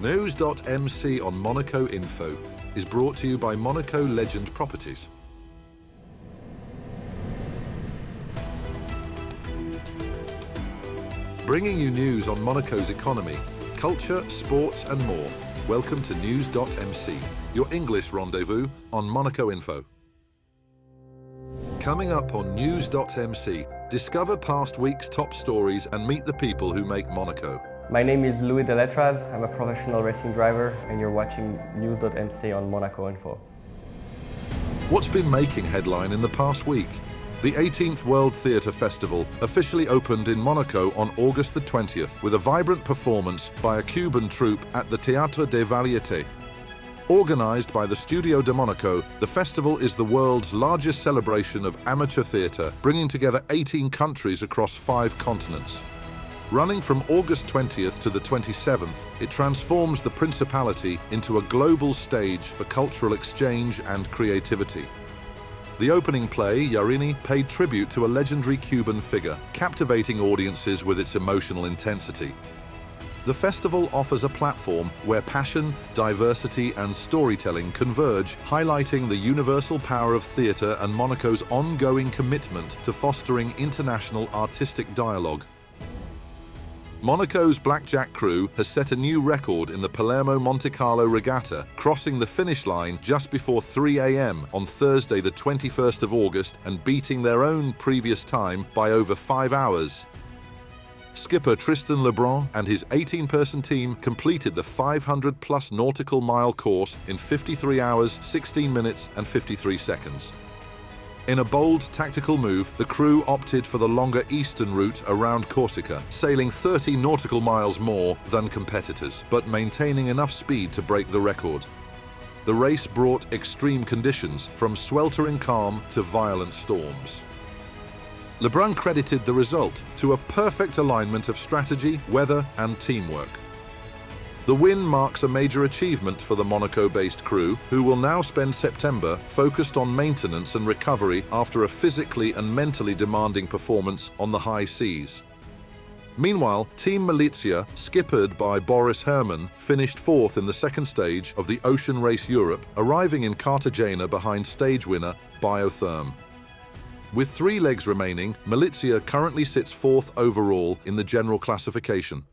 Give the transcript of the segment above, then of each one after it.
News.mc on Monaco Info is brought to you by Monaco Legend Properties. Bringing you news on Monaco's economy, culture, sports and more. Welcome to News.mc, your English rendezvous on Monaco Info. Coming up on News.mc, discover past week's top stories and meet the people who make Monaco. My name is Louis Deletraz. I'm a professional racing driver and you're watching News.mc on Monaco Info. What's been making headline in the past week? The 18th World Theatre Festival officially opened in Monaco on August the 20th with a vibrant performance by a Cuban troupe at the Théâtre des Variétés. Organised by the Studio de Monaco, the festival is the world's largest celebration of amateur theatre, bringing together 18 countries across 5 continents. Running from August 20th to the 27th, it transforms the Principality into a global stage for cultural exchange and creativity. The opening play, Yarini, paid tribute to a legendary Cuban figure, captivating audiences with its emotional intensity. The festival offers a platform where passion, diversity and storytelling converge, highlighting the universal power of theatre and Monaco's ongoing commitment to fostering international artistic dialogue. Monaco's blackjack crew has set a new record in the Palermo Monte-Carlo regatta, crossing the finish line just before 3 a.m. on Thursday the 21st of August and beating their own previous time by over 5 hours. Skipper Tristan Lebrun and his 18-person team completed the 500-plus nautical mile course in 53 hours, 16 minutes and 53 seconds. In a bold tactical move, the crew opted for the longer eastern route around Corsica, sailing 30 nautical miles more than competitors, but maintaining enough speed to break the record. The race brought extreme conditions, from sweltering calm to violent storms. Lebrun credited the result to a perfect alignment of strategy, weather and teamwork. The win marks a major achievement for the Monaco-based crew, who will now spend September focused on maintenance and recovery after a physically and mentally demanding performance on the high seas. Meanwhile, Team Milizia, skippered by Boris Herman, finished 4th in the second stage of the Ocean Race Europe, arriving in Cartagena behind stage winner Biotherm. With 3 legs remaining, Milizia currently sits 4th overall in the general classification.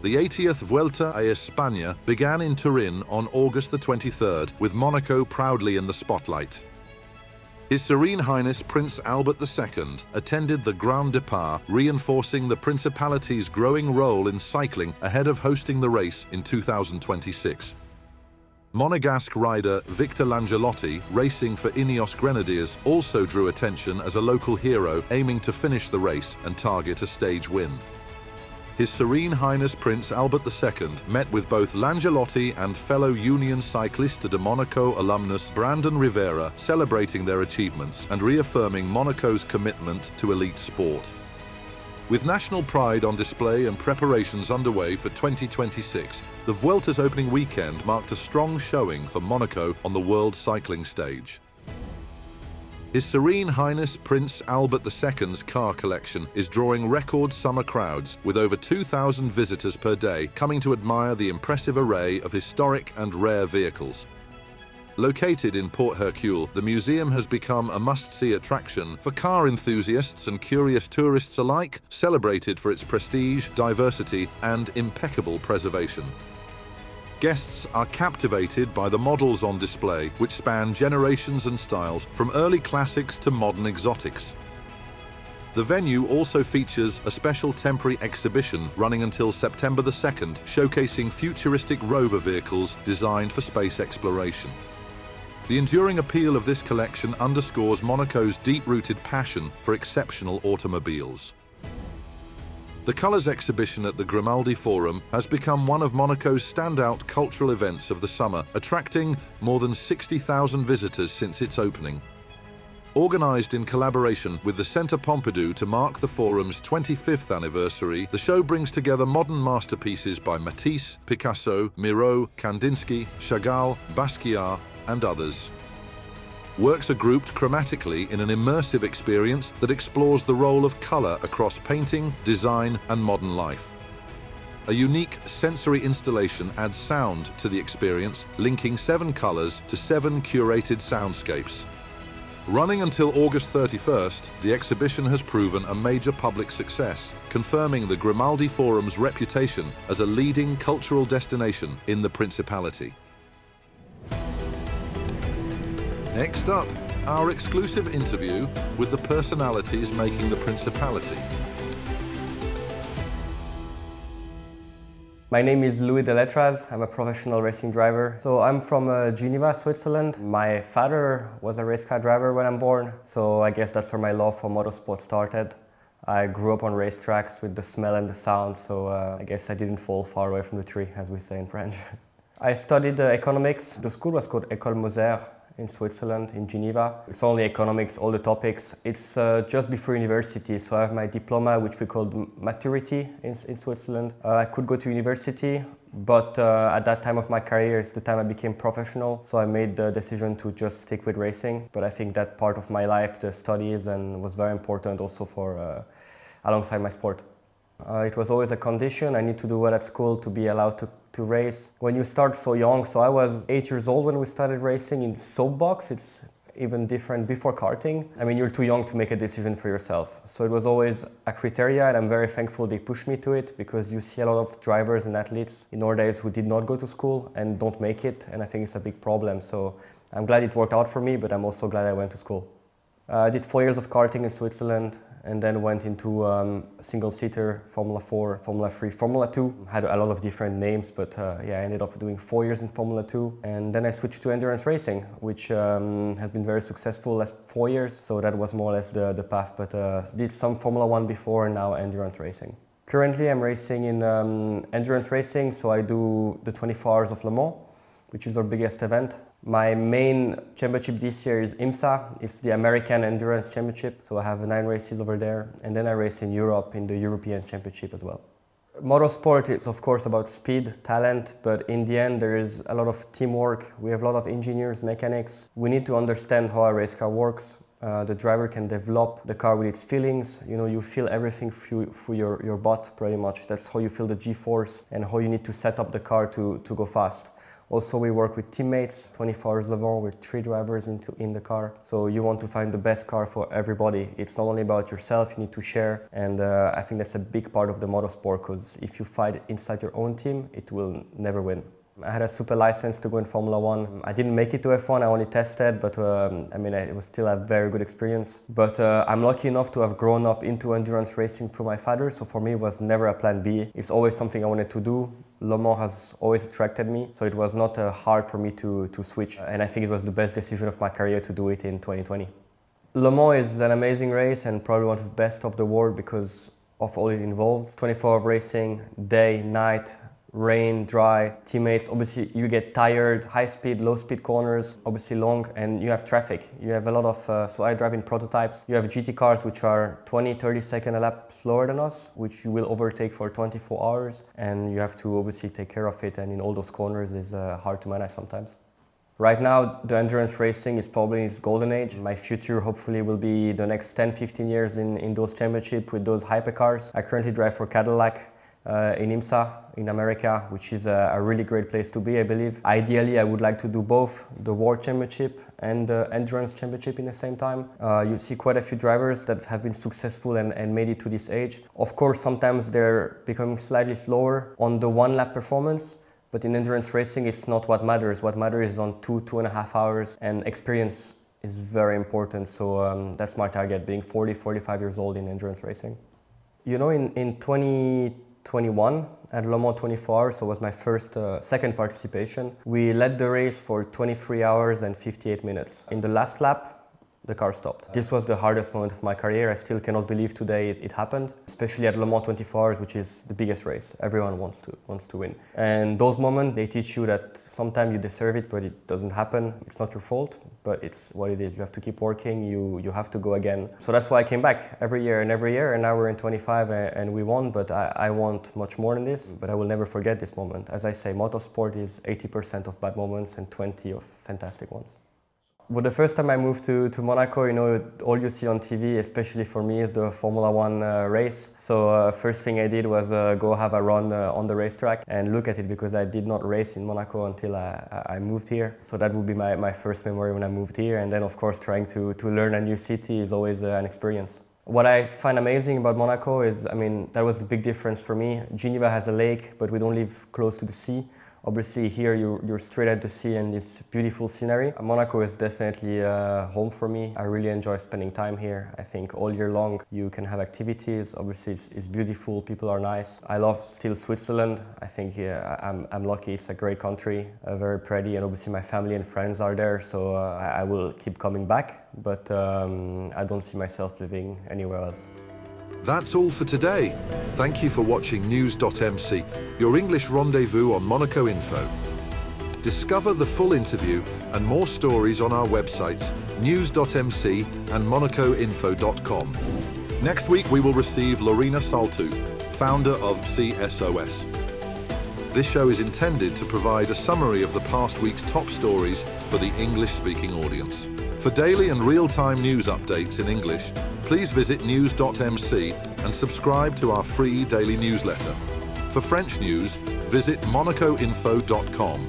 The 80th Vuelta a España began in Turin on August the 23rd, with Monaco proudly in the spotlight. His Serene Highness Prince Albert II attended the Grand Départ, reinforcing the Principality's growing role in cycling ahead of hosting the race in 2026. Monegasque rider Victor Langelotti, racing for Ineos Grenadiers, also drew attention as a local hero aiming to finish the race and target a stage win. His Serene Highness Prince Albert II met with both Langelotti and fellow Union Cycliste de Monaco alumnus Brandon Rivera, celebrating their achievements and reaffirming Monaco's commitment to elite sport. With national pride on display and preparations underway for 2026, the Vuelta's opening weekend marked a strong showing for Monaco on the world cycling stage. His Serene Highness Prince Albert II's car collection is drawing record summer crowds, with over 2,000 visitors per day coming to admire the impressive array of historic and rare vehicles. Located in Port Hercule, the museum has become a must-see attraction for car enthusiasts and curious tourists alike, celebrated for its prestige, diversity, and impeccable preservation. Guests are captivated by the models on display, which span generations and styles, from early classics to modern exotics. The venue also features a special temporary exhibition running until September the 2nd, showcasing futuristic rover vehicles designed for space exploration. The enduring appeal of this collection underscores Monaco's deep-rooted passion for exceptional automobiles. The Colours exhibition at the Grimaldi Forum has become one of Monaco's standout cultural events of the summer, attracting more than 60,000 visitors since its opening. Organised in collaboration with the Centre Pompidou to mark the Forum's 25th anniversary, the show brings together modern masterpieces by Matisse, Picasso, Miro, Kandinsky, Chagall, Basquiat, and others. Works are grouped chromatically in an immersive experience that explores the role of colour across painting, design, and modern life. A unique sensory installation adds sound to the experience, linking 7 colours to 7 curated soundscapes. Running until August 31st, the exhibition has proven a major public success, confirming the Grimaldi Forum's reputation as a leading cultural destination in the Principality. Next up, our exclusive interview with the personalities making the Principality. My name is Louis Deletraz. I'm a professional racing driver. So I'm from Geneva, Switzerland. My father was a race car driver when I'm born, so I guess that's where my love for motorsport started. I grew up on racetracks with the smell and the sound, so I guess I didn't fall far away from the tree, as we say in French. I studied economics. The school was called École Moser in Switzerland, in Geneva. It's only economics, all the topics. It's just before university, so I have my diploma, which we called maturity in Switzerland. I could go to university, but at that time of my career, it's the time I became professional, so I made the decision to just stick with racing. But I think that part of my life, the studies, and was very important also for alongside my sport. It was always a condition. I need to do well at school to be allowed to race. When you start so young, so I was 8 years old when we started racing in soapbox. It's even different before karting. I mean, you're too young to make a decision for yourself. So it was always a criteria, and I'm very thankful they pushed me to it, because you see a lot of drivers and athletes in our days who did not go to school and don't make it, and I think it's a big problem. So I'm glad it worked out for me, but I'm also glad I went to school. I did 4 years of karting in Switzerland, and then went into single-seater, Formula 4, Formula 3, Formula 2. Had a lot of different names, but yeah, I ended up doing 4 years in Formula 2. And then I switched to endurance racing, which has been very successful last 4 years. So that was more or less the path, but did some Formula 1 before, and now endurance racing. Currently I'm racing in endurance racing, so I do the 24 Hours of Le Mans, which is our biggest event. My main championship this year is IMSA. It's the American Endurance Championship, so I have 9 races over there. And then I race in Europe in the European Championship as well. Motorsport is of course about speed, talent, but in the end there is a lot of teamwork. We have a lot of engineers, mechanics. We need to understand how a race car works. The driver can develop the car with its feelings. You know, you feel everything through your butt pretty much. That's how you feel the G-force and how you need to set up the car to go fast. Also, we work with teammates, 24 Hours Le Mans, with 3 drivers in the car. So you want to find the best car for everybody. It's not only about yourself, you need to share. And I think that's a big part of the motorsport, because if you fight inside your own team, it will never win. I had a super license to go in Formula 1. I didn't make it to F1, I only tested, but I mean, it was still a very good experience. But I'm lucky enough to have grown up into endurance racing through my father, so for me it was never a plan B. It's always something I wanted to do. Le Mans has always attracted me, so it was not hard for me to switch. And I think it was the best decision of my career to do it in 2020. Le Mans is an amazing race and probably one of the best of the world because of all it involves. 24-hour racing, day, night, rain, dry, teammates. Obviously you get tired, high speed, low speed corners, obviously long, and you have traffic. You have a lot of, so I drive in prototypes. You have GT cars which are 20-30 seconds a lap slower than us, which you will overtake for 24 hours. And you have to obviously take care of it, and in all those corners is hard to manage sometimes. Right now, the endurance racing is probably its golden age. My future hopefully will be the next 10-15 years in those championships with those hypercars. I currently drive for Cadillac in IMSA in America, which is a really great place to be, I believe. Ideally, I would like to do both the World Championship and the Endurance Championship in the same time. You see quite a few drivers that have been successful and made it to this age. Of course, sometimes they're becoming slightly slower on the one-lap performance, but in endurance racing, it's not what matters. What matters is on 2.5 hours, and experience is very important. So that's my target, being 40-45 years old in endurance racing. You know, in 2021 at Le Mans 24 Hours, so it was my second participation. We led the race for 23 hours and 58 minutes. In the last lap, the car stopped. This was the hardest moment of my career. I still cannot believe today it happened, especially at Le Mans 24 Hours, which is the biggest race. Everyone wants to win. And those moments, they teach you that sometimes you deserve it, but it doesn't happen. It's not your fault, but it's what it is. You have to keep working, you have to go again. So that's why I came back every year, and now we're in 25 and we won, but I want much more than this. But I will never forget this moment. As I say, motorsport is 80% of bad moments and 20 of fantastic ones. Well, the first time I moved to Monaco, you know, all you see on TV, especially for me, is the Formula One race. So first thing I did was go have a run on the racetrack and look at it, because I did not race in Monaco until I moved here. So that would be my first memory when I moved here. And then, of course, trying to learn a new city is always an experience. What I find amazing about Monaco is, I mean, that was the big difference for me. Geneva has a lake, but we don't live close to the sea. Obviously here you're straight at the sea and this beautiful scenery. Monaco is definitely home for me. I really enjoy spending time here. I think all year long you can have activities. Obviously it's beautiful, people are nice. I love still Switzerland. I think I'm lucky, it's a great country, very pretty, and obviously my family and friends are there, so I will keep coming back, but I don't see myself living anywhere else. That's all for today. Thank you for watching News.mc, your English rendezvous on Monaco Info. Discover the full interview and more stories on our websites, News.mc and MonacoInfo.com. Next week we will receive Lorena Saltu, founder of CSOS. This show is intended to provide a summary of the past week's top stories for the English-speaking audience. For daily and real-time news updates in English, please visit News.mc and subscribe to our free daily newsletter. For French news, visit MonacoInfo.com.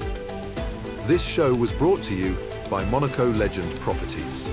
This show was brought to you by Monaco Legend Properties.